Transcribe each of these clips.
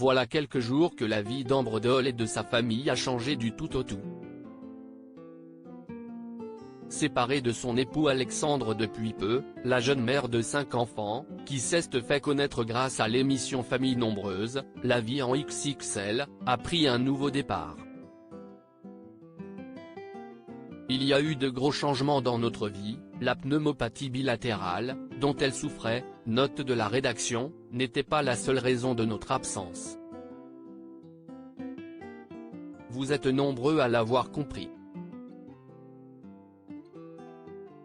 Voilà quelques jours que la vie d'Ambre Doll et de sa famille a changé du tout au tout. Séparée de son époux Alexandre depuis peu, la jeune mère de 5 enfants, qui s'est fait connaître grâce à l'émission Famille Nombreuse, La vie en XXL, a pris un nouveau départ. Il y a eu de gros changements dans notre vie, la pneumopathie bilatérale, dont elle souffrait, note de la rédaction, n'était pas la seule raison de notre absence. Vous êtes nombreux à l'avoir compris.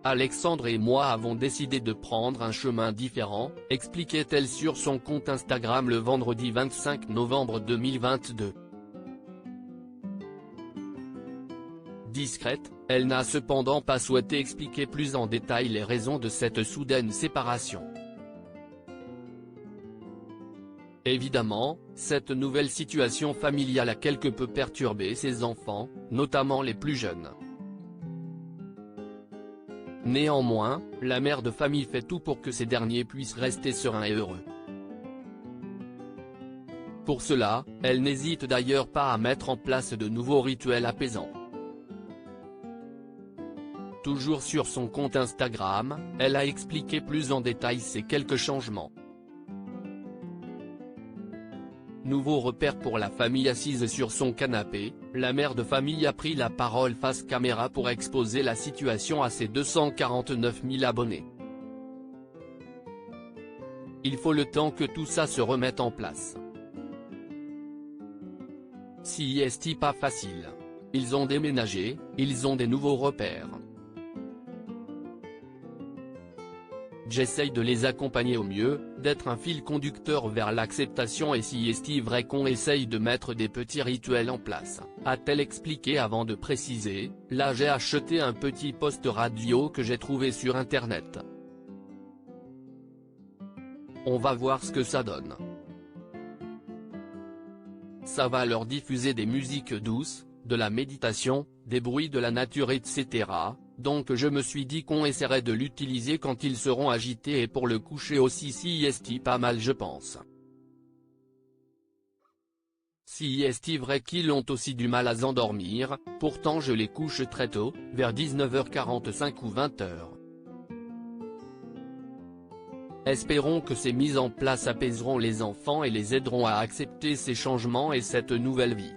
Alexandre et moi avons décidé de prendre un chemin différent, expliquait-elle sur son compte Instagram le vendredi 25 novembre 2022. Discrète, elle n'a cependant pas souhaité expliquer plus en détail les raisons de cette soudaine séparation. Évidemment, cette nouvelle situation familiale a quelque peu perturbé ses enfants, notamment les plus jeunes. Néanmoins, la mère de famille fait tout pour que ces derniers puissent rester sereins et heureux. Pour cela, elle n'hésite d'ailleurs pas à mettre en place de nouveaux rituels apaisants. Toujours sur son compte Instagram, elle a expliqué plus en détail ces quelques changements. Nouveau repère pour la famille assise sur son canapé, la mère de famille a pris la parole face caméra pour exposer la situation à ses 249 000 abonnés. Il faut le temps que tout ça se remette en place. Si est pas facile. Ils ont déménagé, ils ont des nouveaux repères. J'essaye de les accompagner au mieux, d'être un fil conducteur vers l'acceptation et si est vrai qu'on essaye de mettre des petits rituels en place, a-t-elle expliqué avant de préciser, là j'ai acheté un petit poste radio que j'ai trouvé sur internet. On va voir ce que ça donne. Ça va leur diffuser des musiques douces, de la méditation, des bruits de la nature etc. Donc je me suis dit qu'on essaierait de l'utiliser quand ils seront agités et pour le coucher aussi si est pas mal je pense. Si est vrai qu'ils ont aussi du mal à s'endormir, pourtant je les couche très tôt, vers 19h45 ou 20h. Espérons que ces mises en place apaiseront les enfants et les aideront à accepter ces changements et cette nouvelle vie.